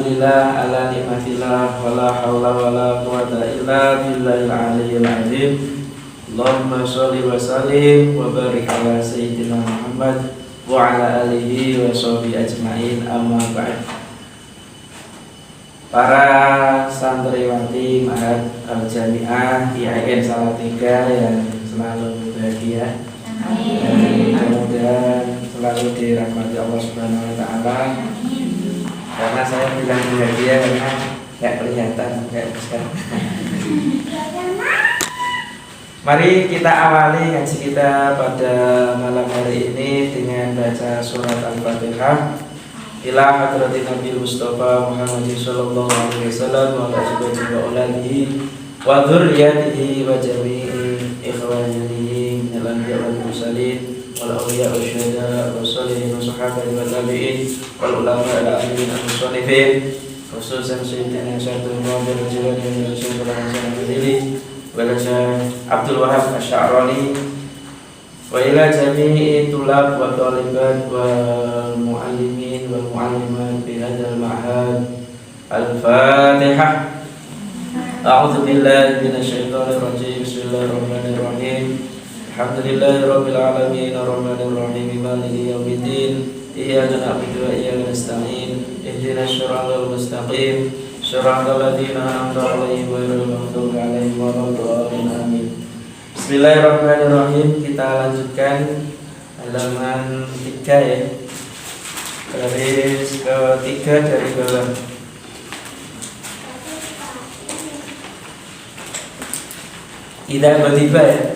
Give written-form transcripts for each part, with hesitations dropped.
Alhamdulillah ala nikmatillah wala haula wala quwata illa billahil aliyyil azim. Allahumma sholli wa sallim wa barik ala sayyidina Muhammad wa ala alihi wa sahbihi ajmain, amma ba'd. Para santriwati Ma'had Al-Jami'ah IAIN Salatiga yang selalu bahagia, mudah-mudahan selalu dirahmati Allah Subhanahu wa taala. Karena saya bilang bahagia karena gak kelihatan kayak sekarang. Mari kita awali ngaji kita pada malam hari ini dengan baca surat Al-Fatihah ila hadratin Nabi Mustafa Muhammad sallallahu alaihi wasallam wa ala alihi wa alihi wa dzurriyyatihi wa jami'i ikhwanihi minal anbiya'i wal mursalin wal awliya wa syuhada wa sholihin wa sahabati wa tabi'in wal ulama ila amin al-musannifin khususan sayyidina Syaikhul Muhammad al-Jilani wa Syaikhul Hasan al-Badili wa Syekh Abdul Wahab Asy-Sya'rani wa ila jami'i tulab wa talibat wal muallimin wal muallimat bi hadzal ma'had. Al-Fatihah. A'udzu billahi minasy syaithanir rajim. Bismillahirrahmanirrahim. Alhamdulillahirabbil alamin arrahmanir rahim maliki yaumiddin iyyaka na'budu wa iyyaka nasta'in ihdinas siratal mustaqim siratal ladzina an'amta 'alaihim ghairil maghdubi 'alaihim waladdallin amin. Bismillahirrahmanirrahim. Kita lanjutkan halaman 3 ya, baris ketiga dari bawah. Tidak bertiba ya.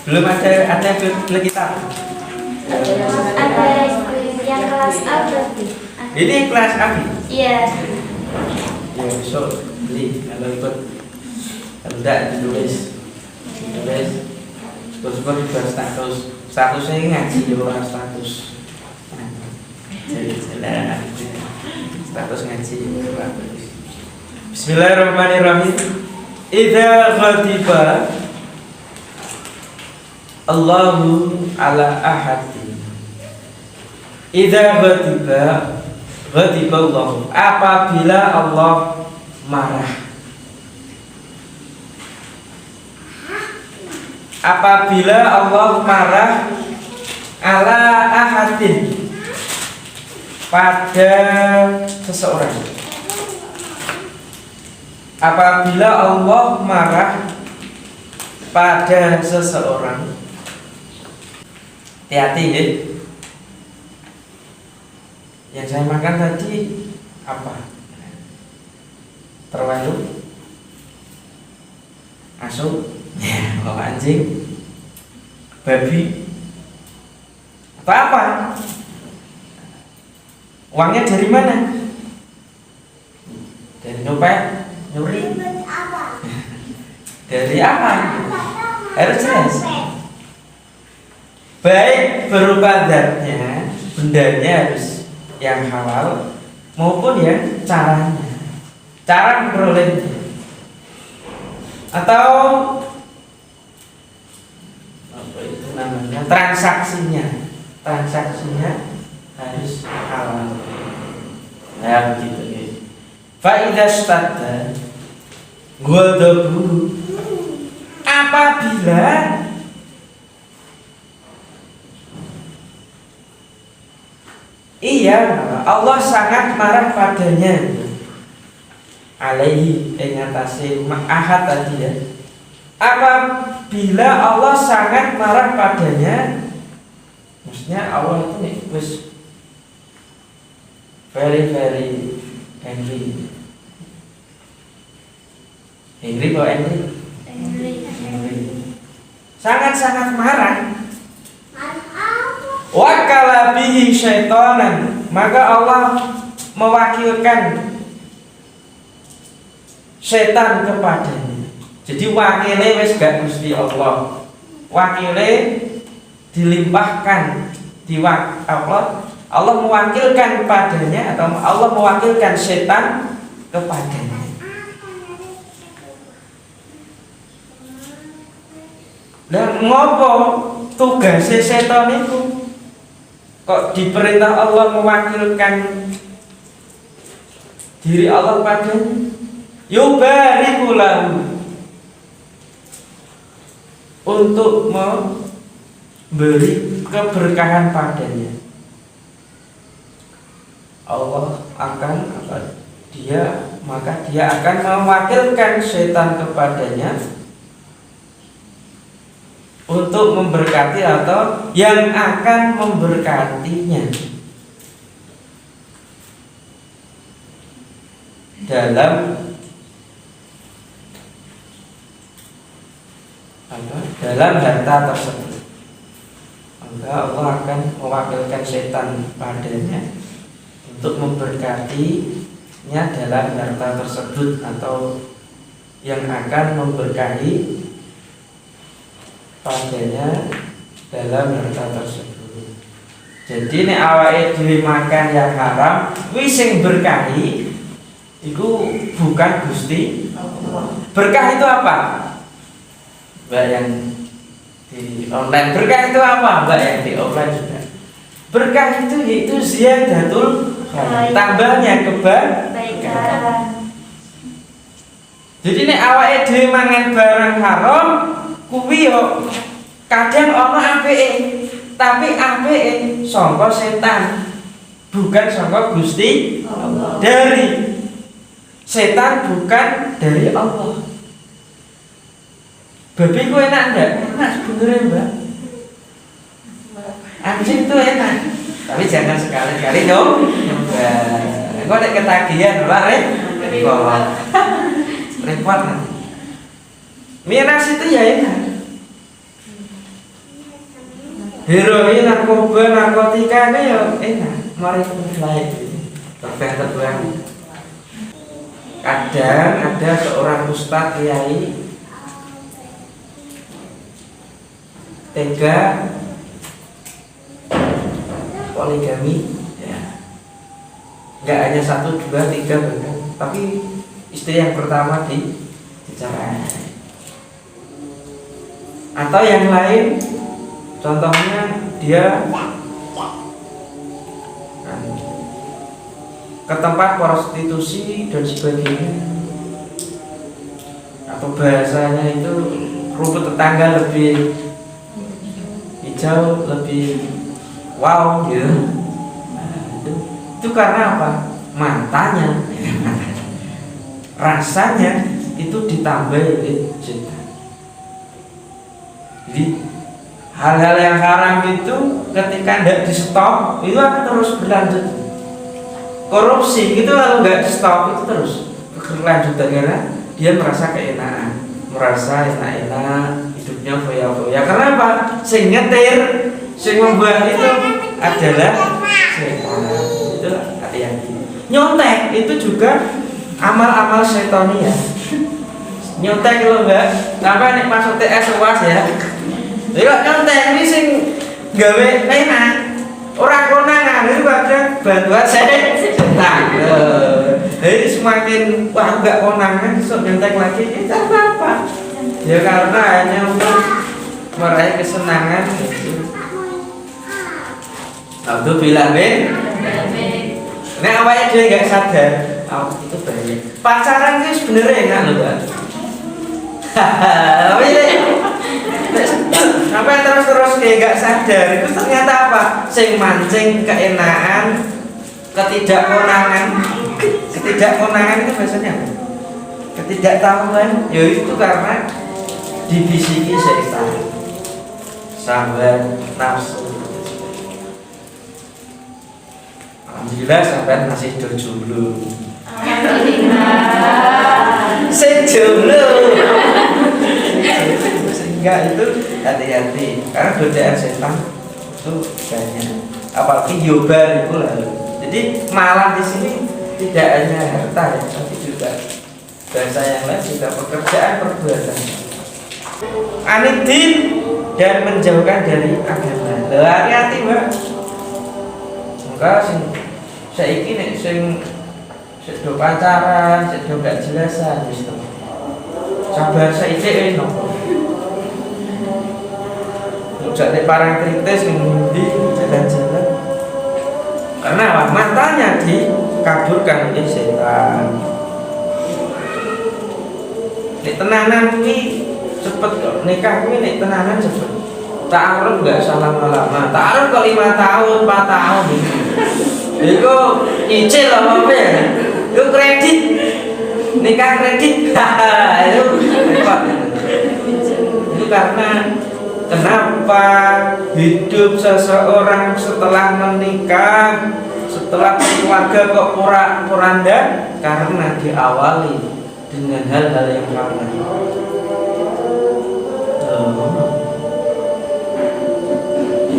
Belum ada belum kita. Ada yang kelas A berarti. Ini kelas A. Iya. Ya besok beli kalau ikut. Tidak ditulis. Terus berubah statusnya ngaji di luar status. Jadi status ngaji. Bismillahirrahmanirrahim. Idza ghadiba Allahu ala ahadin. Idza ghadiba Allah, apabila Allah marah. Apabila Allah marah ala ahadin, pada seseorang. Apabila Allah marah pada seseorang, hati-hati ya. Yang saya makan tadi apa? Terlalu asu, ya, anjing, babi, atau apa? Uangnya dari mana? Dari nyopet, nyuri. Dari apa? Harus jelas. Baik berupa zatnya, bendanya harus yang halal maupun yang caranya, cara memperolehnya, atau apa itu namanya, transaksinya harus halal. Ya begitu ya. Fa idza stadda ghadabu, apabila Allah sangat marah padanya, alaihi ingatasi ahad tadi ya. Apabila Allah sangat marah padanya, maksudnya Allah itu nih very angry. Angry atau angry? Sangat marah. Wakala bihi syaitanan, maka Allah mewakilkan setan kepadanya. Jadi wakile wis gak mesti Allah, wakile dilimpahkan Allah mewakilkan padanya, atau Allah mewakilkan setan kepadanya. Dan ngopo tugasnya setan itu? kok diperintah Allah mewakilkan diri Allah padanya? Yubariku lahu, untuk memberi keberkahan padanya. Allah akan maka dia akan mewakilkan setan kepadanya untuk memberkati atau yang akan memberkatinya dalam harta tersebut. Maka Allah akan mewakilkan setan padanya untuk memberkatinya dalam harta tersebut atau yang akan memberkahi padanya dalam harta tersebut. Jadi nek awake dhewe makan yang haram, kuwi sing berkahi iku bukan Gusti Allah. Berkah itu apa? Mbak yang di online, berkah itu apa? Mbak yang di offline juga. Berkah itu yaitu ziyadatul tambahnya kebaikan. Jadi nek awake dhewe mangan barang haram kuwi yo kadang ana apike, tapi apike sangka setan, bukan sangka Gusti Allah. Dari setan, bukan dari Allah. Babi ku enak enggak? Enak sebenarnya, Mbak. Anjing itu enak, tapi jangan sekali-kali dong. Engko nek ketagihan ora repot nanti. Miras itu ya enak. Heroin, narkoba, narkotika itu ya enak. Mari mulai terbang. Kadang ada seorang ustadz kiai tega poligami, ya. Nggak hanya 1, 2, 3 bahkan, tapi istri yang pertama dicerai. Atau yang lain, contohnya dia ke tempat prostitusi dan sebagainya, atau bahasanya itu rumput tetangga lebih hijau, lebih wow gitu. Itu karena apa? Matanya, rasanya itu ditambah oleh setan. Jadi hal-hal yang haram itu ketika tidak di stop itu akan terus berlanjut. Korupsi itu kalau nggak di stop itu terus berlanjut karena dia merasa keenaan, merasa enak-enak, hidupnya foya-foya. Karena apa? Sing nyetir, sing membuat itu adalah setan. Itulah hati-hati. Nyontek itu juga amal-amal setania. Nyontek kalau enggak, sampai nek masuk TS UAS ya. Lha nyontek ini sing gawe enak. Ora konangan itu kadang bantuan setan. Jadi semakin wah enggak konangan besok nyontek lagi itu apa? Ya karena hanya untuk meraih kesenangan. Alhamdulillah ben. Nek awake dhewe enggak sadar, itu bahaya. Pacaran itu sebenarnya enak loh, Pak. Sampai terus kayak gak sadar itu ternyata apa? Sing mancing keenaan, ketidakkonangan itu biasanya apa? Ketidaktahuan. Ya itu karena dibisiki setan, sambat, nafsu. Alhamdulillah sampai masih jomblo. Alhamdulillah. Jomblo. Sehingga itu hati-hati karena godaan setan itu banyak. Apalagi yobar itu lalu. Jadi malah di sini tidak hanya harta ya, tapi juga bahasa yang lain juga pekerjaan, perbuatan. Anidin dan menjauhkan dari agama. Hati-hati, Mbak. Maka saiki nek sing sedo pacaran, sedo gak jelasan wis to. Sabar saiki eno. Nek parang kritis ning ndi jalan-jalan Karena apa? Matanya dikaburkan oleh setan. Nek tenanan kuwi cepet kok. Nikah kuwi nek tenanan cepet. Ta'aruf enggak usah lama-lama. Ta'aruf kok 5 tahun, 4 tahun. Iku nyicil apa ya? Itu kredit. Nikah kredit. Itu repot. Itu karena kenapa hidup seseorang setelah menikah, setelah keluarga kok poranda? Karena diawali dengan hal-hal yang ramah.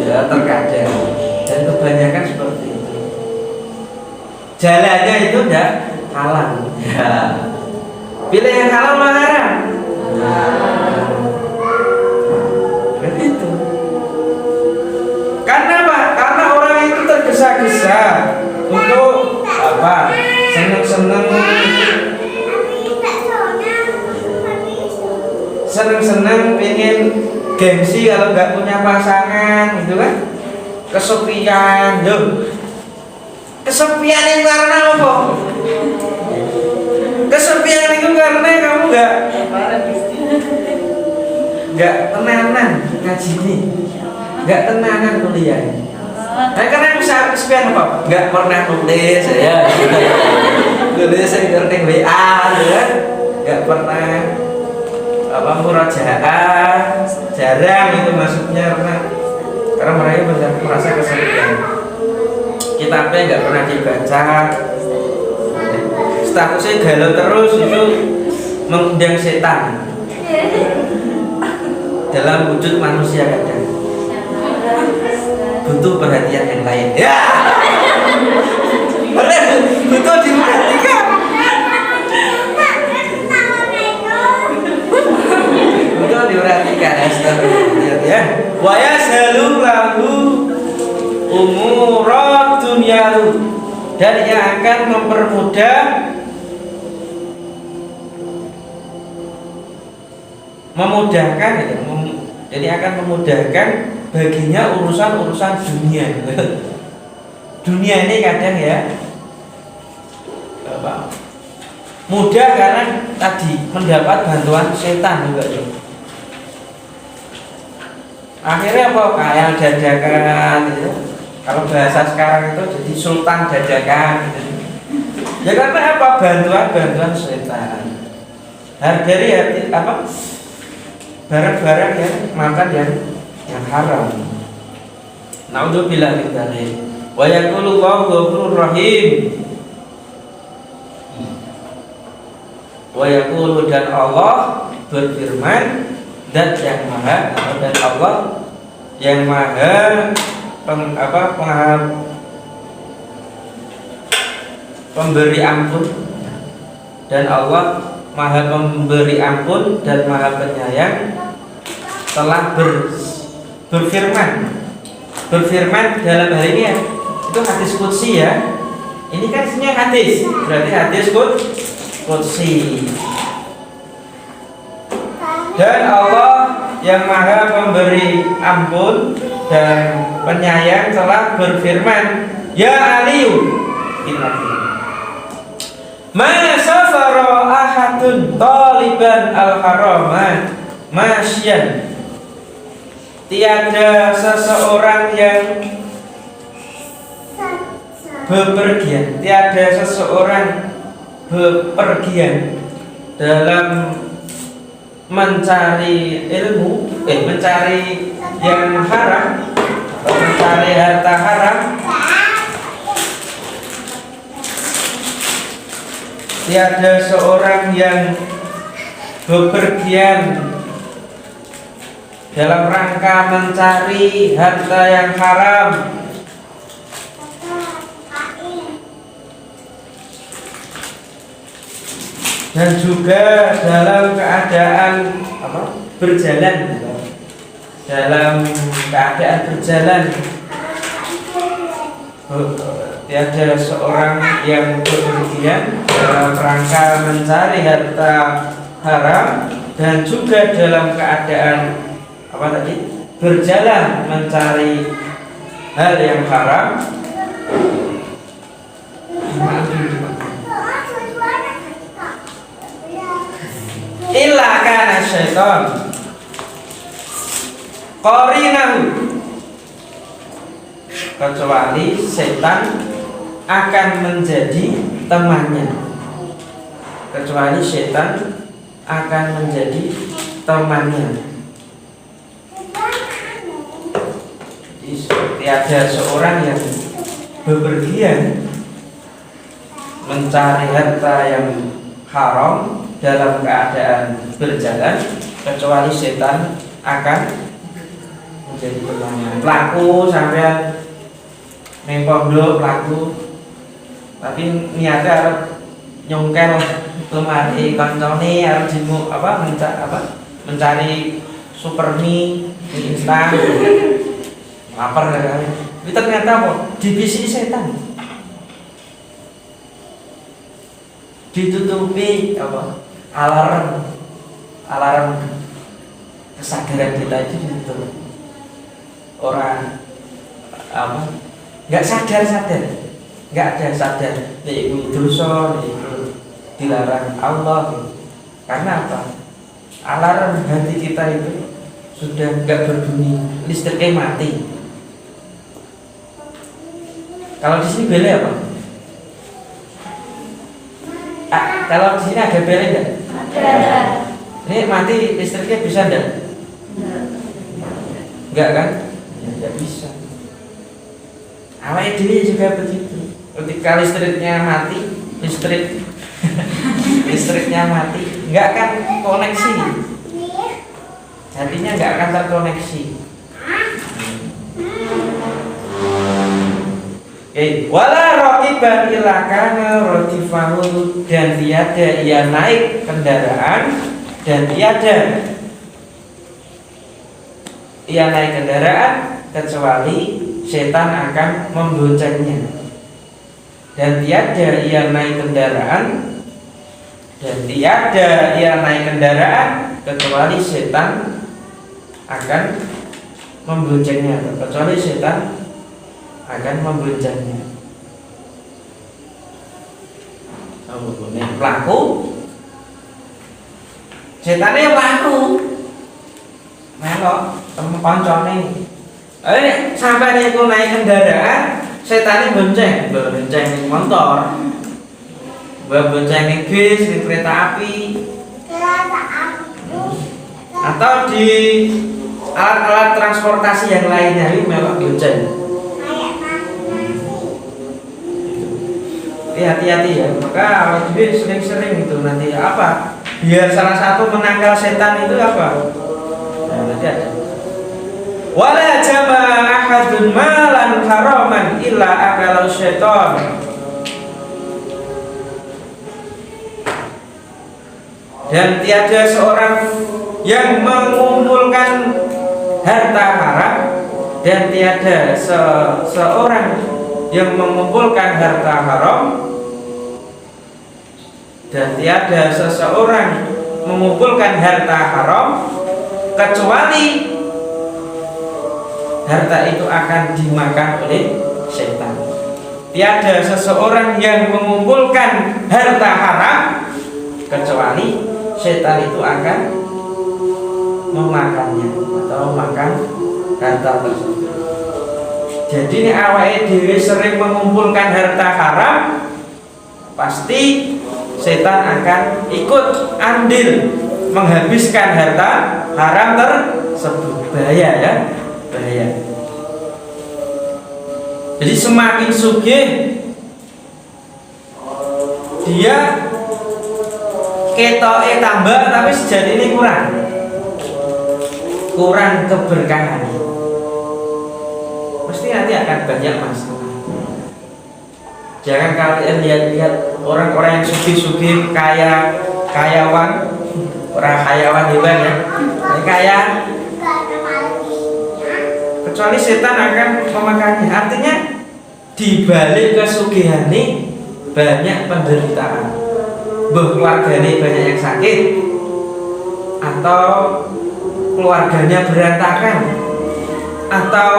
Ya terkadang dan kebanyakan seperti itu. Jalannya itu udah halal. Ya. Pilih yang halal mana haram? Begitu. Karena apa? Karena orang itu tergesa-gesa untuk apa? Seneng-seneng pengen gengsi kalau nggak punya pasangan gitu kan, kesepian. Kesepian itu karena apa? Kesepian itu karena kamu nggak tenanan ngaji ini, nggak tenanan kuliah. Nah, karena bisa kesepian apa? Nggak pernah nulis ya, nulis saya ngerti WA, ya, nggak pernah apa murajaah, jarang itu maksudnya karena mereka merasa kesepian. Kitabnya nggak pernah dibaca, statusnya galau terus, itu mengundang setan dalam wujud manusia kadang butuh perhatian yang lain. Ya, butuh diperhatikan. Butuh diperhatikan ya. Wa yasalu lahu umurat dunyahu, dan yang akan memudahkan ya, jadi akan memudahkan baginya urusan-urusan dunia. Dunia ini kadang ya apa, mudah karena tadi mendapat bantuan setan juga ya. Akhirnya apa? Kaya dadakan gitu. Kalau bahasa sekarang itu jadi sultan dadakan gitu. Ya karena apa? Bantuan setan. Dari hati apa? Barang-barang yang makan yang haram. Naudzubillah min dzalik. Wa yaqulu Allahu ghafurur rahim. Wa yaqulu, dan Allah berfirman, dan yang maha, dan Allah yang maha pemberi ampun, dan Allah maha pemberi ampun dan maha penyayang telah berfirman dalam hal ini ya, itu hadis qudsi ya. Ini kan sebenarnya hadis, berarti hadis qudsi. Dan Allah yang maha pemberi ampun dan penyayang telah berfirman, ya Aliyu ma safara ahadun taliban al-harama masyan, tiada seseorang yang bepergian, tiada seseorang bepergian dalam mencari ilmu, mencari yang haram, mencari harta haram. Tiada seorang yang bepergian dalam rangka mencari harta yang haram, dan juga dalam keadaan berjalan, dalam keadaan berjalan. Tiada seorang yang bepergian dalam rangka mencari harta haram, dan juga dalam keadaan berjalan mencari hal yang haram, Illa kana syaiton qarinahu, kecuali setan akan menjadi temannya. Kecuali setan akan menjadi temannya. Jadi seperti ada seorang yang bepergian mencari harta yang haram dalam keadaan berjalan, kecuali setan akan menjadi temannya. Pelaku sampai neng pondok pelaku, tapi niatnya harus nyongkel lemari koncone, harus jimuk mencari super mie instan, lapar kan? Tapi ternyata kok dibisi setan, ditutupi alarm kesadaran kita itu ditutup. Orang nggak sadar, nggak ada sadar itu dosa, itu dilarang Allah. Karena apa? Alarm hati kita itu sudah nggak berbunyi, listriknya mati. Kalau di sini bele apa? Kalau di sini ada bele enggak? Ada. Ini mati listriknya bisa enggak? Enggak kan? Ya, enggak bisa. Awalnya diri juga begitu. Ketika listriknya mati, listriknya mati, enggak akan koneksi. Hatinya enggak akan terkoneksi. Wala raqiban illa kana radifahu, dan tiada ia naik kendaraan dan tiada ia naik kendaraan kecuali setan akan memboncengnya. Dan tiada ia naik kendaraan dan tiada ia naik kendaraan kecuali setan akan memboncengnya, kecuali setan akan memboncengnya. Pelaku setannya pelaku melok temen koncone. Sampai niku naik kendaraan, setannya bonceng motor, bonceng bis, kereta api, atau di alat-alat transportasi yang lainnya ini melok bonceng. Hati-hati ya, maka awal juga sering-sering itu nanti apa? Biar salah satu menangkal setan itu apa? Nah, nanti ada. Wala jama'a ahadun malan haraman illa akalau syaitan. Dan tiada seorang yang mengumpulkan harta haram, dan tiada seorang yang mengumpulkan harta haram, dan tiada seseorang mengumpulkan harta haram kecuali harta itu akan dimakan oleh setan. Tiada seseorang yang mengumpulkan harta haram kecuali setan itu akan memakannya atau makan harta tersebut. Jadi ini awake dhewe sering mengumpulkan harta haram, pasti setan akan ikut andil menghabiskan harta haram tersebut. Bahaya ya, bahaya. Jadi semakin sugih dia, ketoke tambah tapi sejati ini kurang keberkahan. Pasti nanti akan banyak masalah. Jangan kalian lihat orang-orang yang sugih-sugih, kayawan, orang kayawan hebat ya, kaya, kecuali setan akan memakannya. Artinya di balik kesugihan ini banyak penderitaan. Keluarganya banyak yang sakit, atau keluarganya berantakan, atau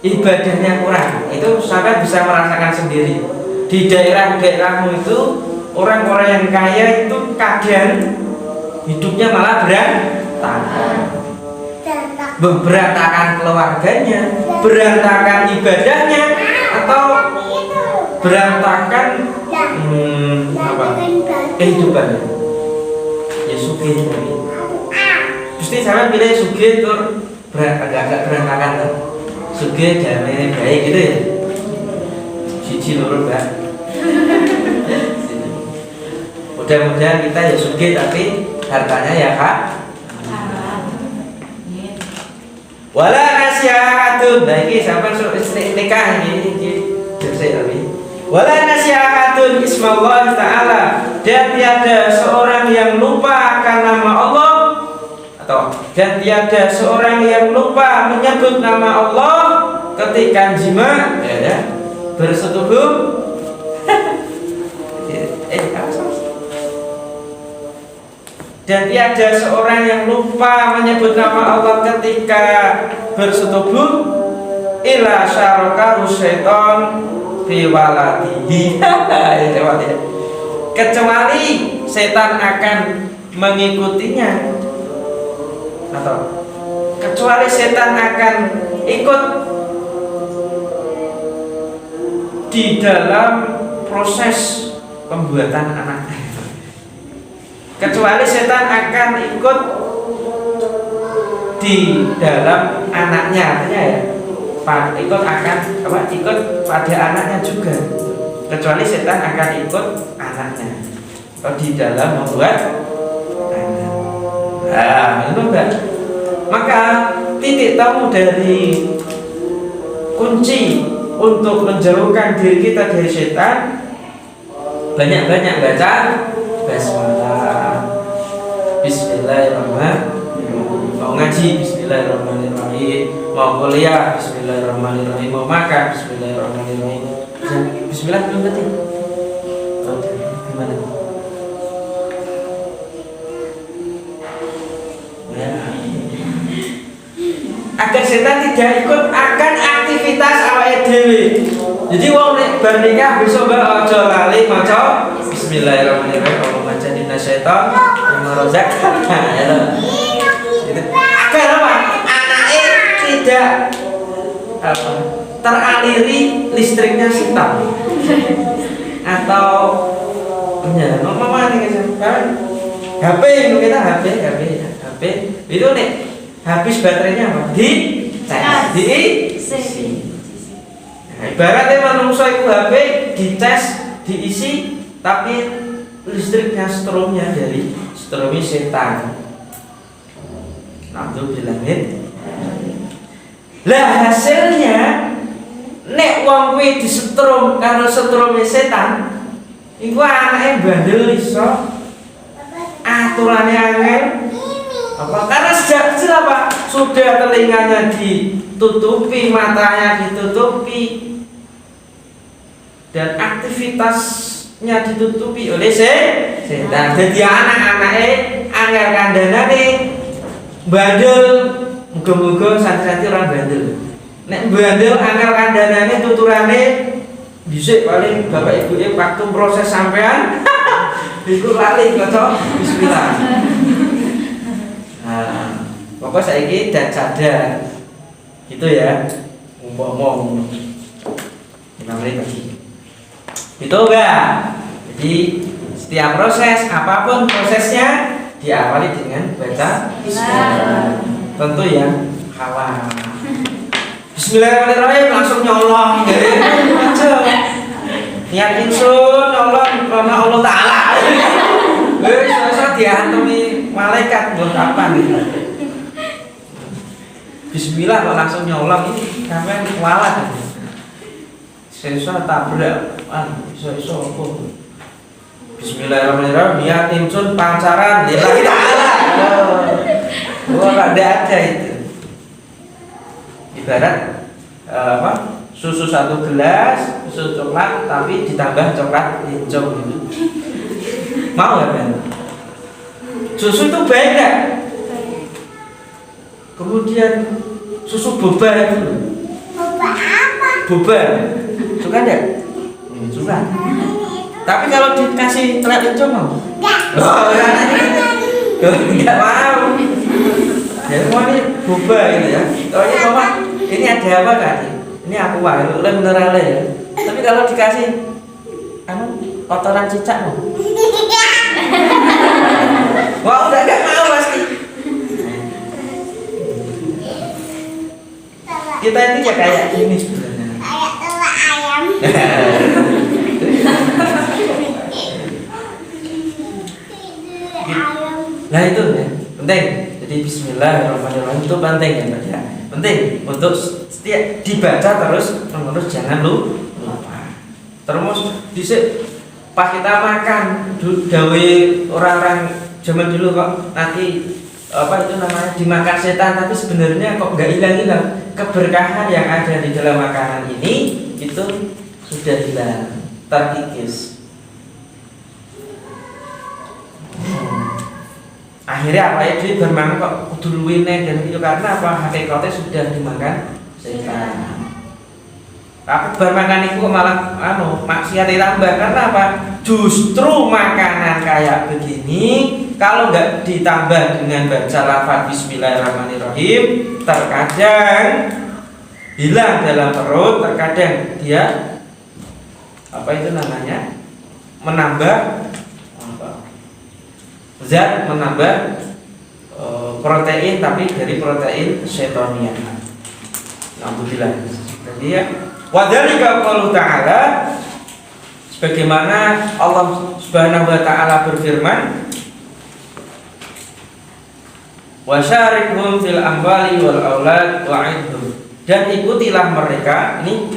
ibadahnya kurang. Itu sampai bisa merasakan sendiri. Di daerah-daerahmu itu orang-orang yang kaya itu kadang hidupnya malah berantakan. Berantakan keluarganya, berantakan ibadahnya, atau berantakan kehidupannya. Ya sugih. Pasti saya pilih sugih itu agak berantakan kan. Sugih damai baik gitu ya. Siji loro Mbak. Mudah-mudahan kita ya sugih tapi hartanya ya Kak. Wala nasihatun. Nah ini sampai nikah ini selesai tapi. Wala nasihatun ismallah ta'ala. Dan tiada seorang yang lupa akan nama Allah, dan tiada seorang yang lupa menyebut nama Allah ketika jima bersetubuh. Dan tiada seorang yang lupa menyebut nama Allah ketika bersetubuh illa syarakahu syaitan fi waladihi. Kecuali setan akan mengikutinya, atau kecuali setan akan ikut di dalam proses pembuatan anak. Kecuali setan akan ikut di dalam anaknya, artinya ya ikut pada anaknya juga. Kecuali setan akan ikut anaknya atau di dalam membuat anak. Nah, itu enggak. Maka titik temu dari kunci untuk menjauhkan diri kita dari setan, banyak-banyak baca basmalah. Bismillahirrahmanirrahim. Mau ngaji bismillahirrahmanirrahim. Mau kuliah bismillahirrahmanirrahim. Mau makan bismillahirrahmanirrahim. Bismillah belum tadi? Gimana? Ya. Agar setan tidak ikut akan aktivitas awake dhewe. Jadi wong nek bar nikah besok mbak aja lali maca bismillahirrahmanirrahim. Allahumma jannibna syaitan wa razaqna. Agar apa? Anake tidak teraliri listriknya setan. Atau mama nih kan HP kita HP itu nih habis baterainya apa? Diisi. Ibaratnya manusia itu HP dicas, diisi, tapi listriknya stromnya dari stromi setan. Alhamdulillahirrahmanirrahim. Lah hasilnya nek wong kuwi disetrum karo setrome setan, iku anake bandel iso aturane angel. Apa? Karena sejak kecil apa? Sudah telinganya ditutupi, matanya ditutupi, dan aktivitasnya ditutupi oleh setan. Jadi anak-anaknya angel kandhanane bandel. Muga-muga santri-santri orang bandel. Nek bandel angel kandhanane tuturane dhisik paling bapak ibuke waktu proses sampean iku lali kocok bismillah. Nah, pokok saiki dan sadar gitu ya. Ngomong menit lagi. Itu enggak. Jadi setiap proses apapun prosesnya diawali dengan baca bismillah. Tentu ya halal. Bismillahirrahmanirrahim langsung nyolong gitu aja. Niat insun nyolong karena Allah Ta'ala. Susah dihantumi malaikat buat apa nih? Bismillah kok langsung nyolong ini sampai kualat. Susah tabrak, susah apa? Bismillahirrahmanirrahim. Niat insun pacaran lillahi ta'ala. Wah, ada itu. Ibarat susu 1 gelas, susu coklat tapi ditambah coklat hijau gitu. Mau nggak Ben? Susu itu baik nggak? Kemudian susu boba itu bubar. Suka enggak? Suka. Tapi kalau dikasih telur encong mau? Oh, enggak mau. Ya semua ini bubar gitu ya. Kalau ini mama, ini ada apa tadi? Ini aku mineral ya. Tapi kalau dikasih kotoran cicak mau? Wah, udah enggak mau pasti. Kita ini ya kayak gini sebenarnya. Kayak telur ayam. Nah itu ya, penting. Jadi Bismillahirrahmanirrahim itu penting ya Mbak ya. Penting untuk setiap dibaca terus jangan lupa. Terus pas kita makan dawe orang-orang zaman dulu kok nanti apa itu namanya dimakan setan, tapi sebenarnya kok nggak hilang-hilang keberkahan yang ada di dalam makanan ini itu sudah hilang, terkikis. Akhirnya apa ya dia bermangan kok kudu luwine dan itu karena apa hakikatnya sudah dimakan setan. Tapi bermakan itu malah maksiat ditambah karena apa? Justru makanan kayak begini kalau nggak ditambah dengan baca lafaz Bismillahirrahmanirrahim terkadang hilang dalam perut, terkadang dia apa itu namanya menambah zat menambah protein tapi dari protein setonia. Alhamdulillah. Jadi ya wadzalika qaulu ta'ala sebagaimana Allah Subhanahu wa taala berfirman wasyarikhum fil amwali wal aulad wa'idhum, dan ikutilah mereka. Ini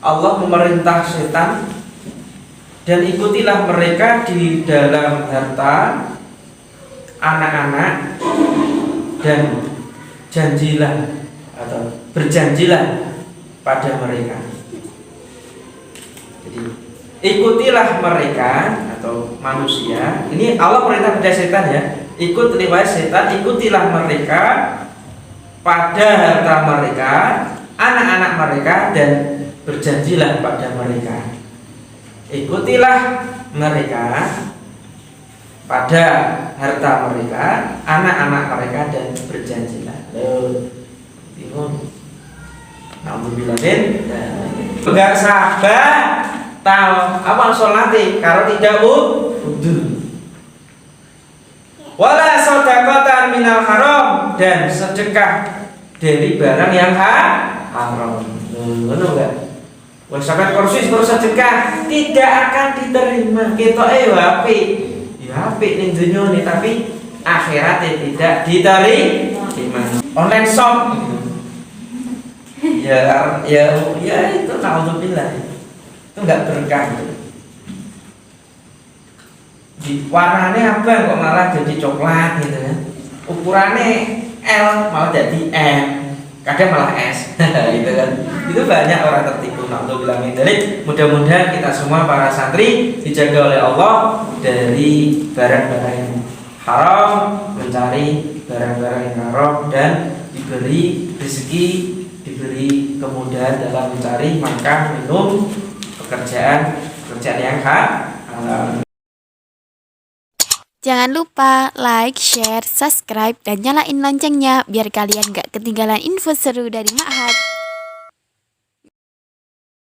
Allah memerintah setan, dan ikutilah mereka di dalam harta, anak-anak, dan janjilah atau berjanjilah pada mereka. Jadi ikutilah mereka atau manusia. Ini Allah perintah pada setan ya. Ikut riwayat setan, ikutilah mereka pada harta mereka, anak-anak mereka, dan berjanjilah pada mereka. Ikutilah mereka pada harta mereka, anak-anak mereka, dan berjanjilah. Bingung. Alhamdulillah. Enggak sabar tahu apa sholati kalau tidak wudu. Wala sedekatan minal haram, dan sedekah dari barang yang haram. Ngono enggak? Wes sampeyan kursus terus sedekah tidak akan diterima. Ketoke apik. Ya apik ning dunya ini tapi akhiratnya tidak diterima. Online shop. Ya itu naudzubillah. Itu enggak berkah. Di warnanya abang kok malah jadi coklat gitu ya. Ukurannya L malah jadi M, kadang malah S gitu kan. Itu banyak orang tertipu. Naudzubillah min dzalik. Mudah-mudahan kita semua para santri dijaga oleh Allah dari barang-barang yang haram, mencari barang-barang yang haram, dan diberi rezeki, diberi kemudahan dalam mencari makan, minum, pekerjaan yang halal. Jangan lupa like, share, subscribe, dan nyalain loncengnya biar kalian gak ketinggalan info seru dari Ma'had.